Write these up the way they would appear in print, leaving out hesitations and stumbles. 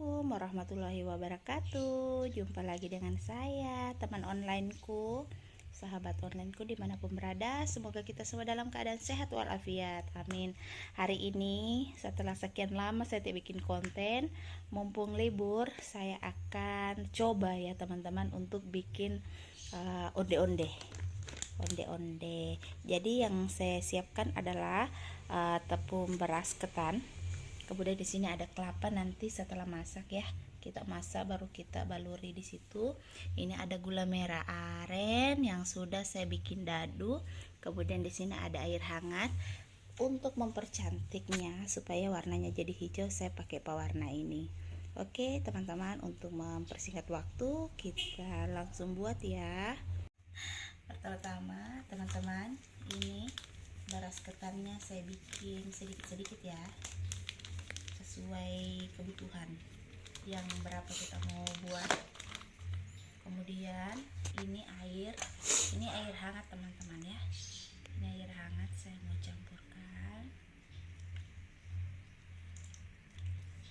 Assalamualaikum warahmatullahi wabarakatuh. Jumpa lagi dengan saya, teman onlineku, sahabat onlineku dimanapun berada. Semoga kita semua dalam keadaan sehat walafiat. Amin. Hari ini setelah sekian lama saya tidak bikin konten, mumpung libur, saya akan coba ya teman-teman untuk bikin onde-onde. Onde-onde. Jadi yang saya siapkan adalah tepung beras ketan. Kemudian di sini ada kelapa, nanti setelah masak ya. Kita masak baru kita baluri di situ. Ini ada gula merah aren yang sudah saya bikin dadu. Kemudian di sini ada air hangat. Untuk mempercantiknya supaya warnanya jadi hijau, saya pakai pewarna ini. Oke, teman-teman, untuk mempersingkat waktu, kita langsung buat ya. Pertama-tama, teman-teman, ini beras ketannya saya bikin sedikit-sedikit ya, sesuai kebutuhan yang berapa kita mau buat. Kemudian ini air hangat teman-teman ya. Ini air hangat saya mau campurkan.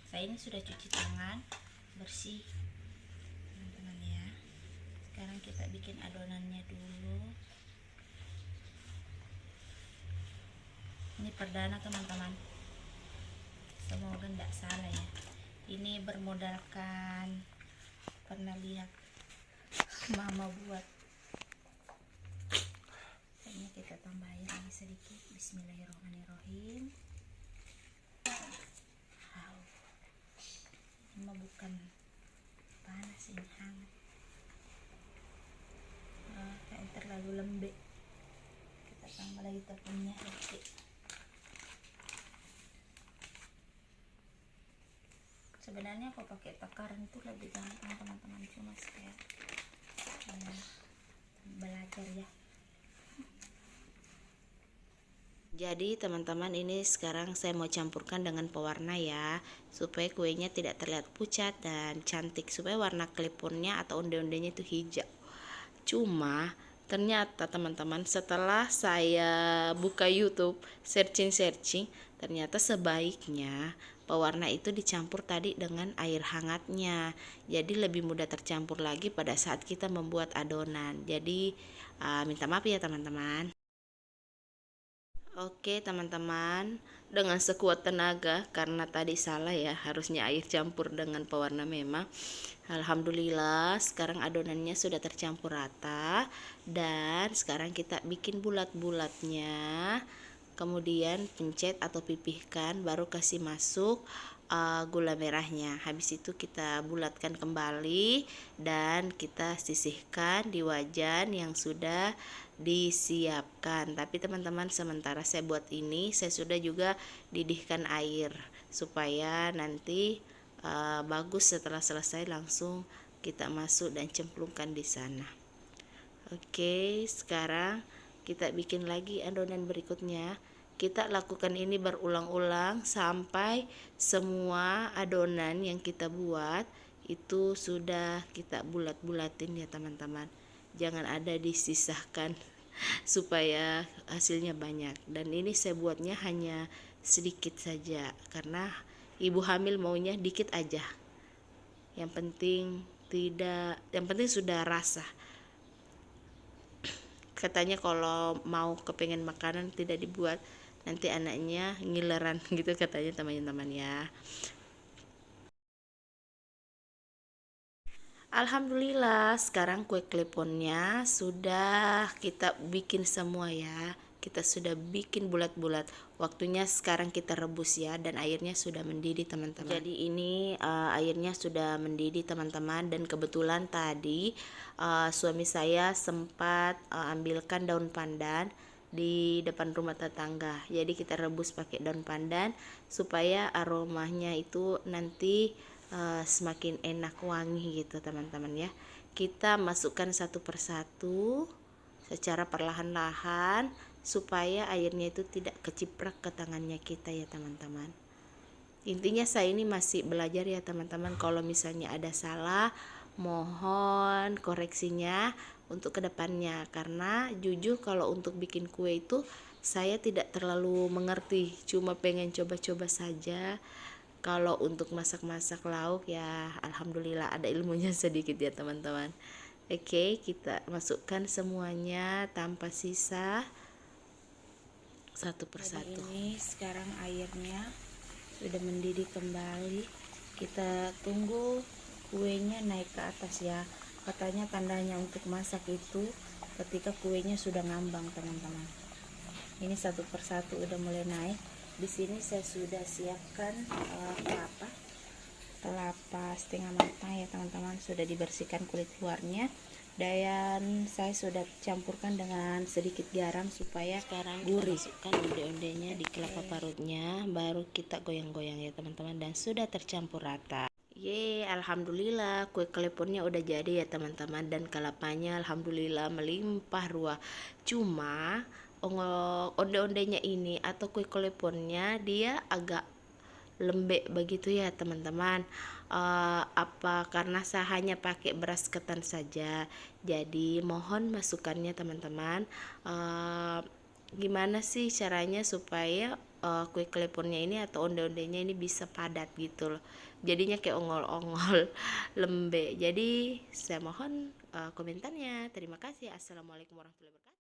Saya ini sudah cuci tangan bersih teman-teman ya. Sekarang kita bikin adonannya dulu. Ini perdana teman-teman, semoga tidak salah ya. Ini bermodalkan pernah lihat mama buat. Ini kita tambahin lagi sedikit. Bismillahirrahmanirrahim. Wow, ini mah bukan panas, ini hangat. Kayak terlalu lembek. Kita tambah lagi tepungnya sedikit. Sebenarnya kalau pakai takaran itu lebih gampang teman-teman, cuma saya belajar ya. Jadi teman-teman, ini sekarang saya mau campurkan dengan pewarna ya, supaya kuenya tidak terlihat pucat dan cantik, supaya warna klipunnya atau onde-ondenya itu hijau. Cuma ternyata teman-teman, setelah saya buka YouTube searching, ternyata sebaiknya pewarna itu dicampur tadi dengan air hangatnya, jadi lebih mudah tercampur lagi pada saat kita membuat adonan. Jadi minta maaf ya teman-teman. Oke teman-teman, dengan sekuat tenaga, karena tadi salah ya, harusnya air campur dengan pewarna memang. Alhamdulillah sekarang adonannya sudah tercampur rata, dan sekarang kita bikin bulat-bulatnya. Kemudian pencet atau pipihkan, baru kasih masuk gula merahnya. Habis itu kita bulatkan kembali dan kita sisihkan di wajan yang sudah disiapkan. Tapi teman-teman, sementara saya buat ini, saya sudah juga didihkan air supaya nanti bagus setelah selesai langsung kita masuk dan cemplungkan di sana. Oke, sekarang kita bikin lagi adonan berikutnya. Kita lakukan ini berulang-ulang sampai semua adonan yang kita buat itu sudah kita bulat-bulatin ya teman-teman. Jangan ada disisahkan supaya hasilnya banyak. Dan ini saya buatnya hanya sedikit saja karena ibu hamil maunya dikit aja. Yang penting sudah rasa. Katanya kalau mau kepengen makanan tidak dibuat, nanti anaknya ngileran gitu katanya teman-teman ya. Alhamdulillah sekarang kue kleponnya sudah kita bikin semua ya. Kita sudah bikin bulat-bulat. Waktunya sekarang kita rebus ya, dan airnya sudah mendidih teman-teman. Jadi ini airnya sudah mendidih teman-teman, dan kebetulan tadi suami saya sempat ambilkan daun pandan di depan rumah tetangga. Jadi kita rebus pakai daun pandan supaya aromanya itu nanti semakin enak wangi gitu teman-teman ya. Kita masukkan satu persatu secara perlahan-lahan supaya airnya itu tidak keciprak ke tangannya kita ya teman-teman. Intinya saya ini masih belajar ya teman-teman. Kalau misalnya ada salah, mohon koreksinya untuk kedepannya, karena jujur kalau untuk bikin kue itu saya tidak terlalu mengerti, cuma pengen coba-coba saja. Kalau untuk masak-masak lauk ya alhamdulillah ada ilmunya sedikit ya teman-teman. Oke, kita masukkan semuanya tanpa sisa satu persatu. Ini sekarang airnya sudah mendidih kembali. Kita tunggu kuenya naik ke atas ya. Katanya tandanya untuk masak itu ketika kuenya sudah ngambang teman-teman. Ini satu persatu udah mulai naik. Di sini saya sudah siapkan kelapa setengah matang ya teman-teman, sudah dibersihkan kulit luarnya, dan saya sudah campurkan dengan sedikit garam supaya sekarang gurih. Masukkan onde-ondenya di kelapa parutnya, baru kita goyang-goyang ya teman-teman, dan sudah tercampur rata. Alhamdulillah kue kleponnya udah jadi ya teman-teman, dan kelapanya alhamdulillah melimpah ruah. Cuma onde-ondenya ini atau kue kleponnya dia agak lembek begitu ya teman-teman. Apa karena saya hanya pakai beras ketan saja, jadi mohon masukannya teman-teman. Gimana sih caranya supaya kue kleponnya ini atau onde-ondenya ini bisa padat gitu loh, jadinya kayak ongol-ongol lembek. Jadi saya mohon komentarnya. Terima kasih. Assalamualaikum warahmatullahi wabarakatuh.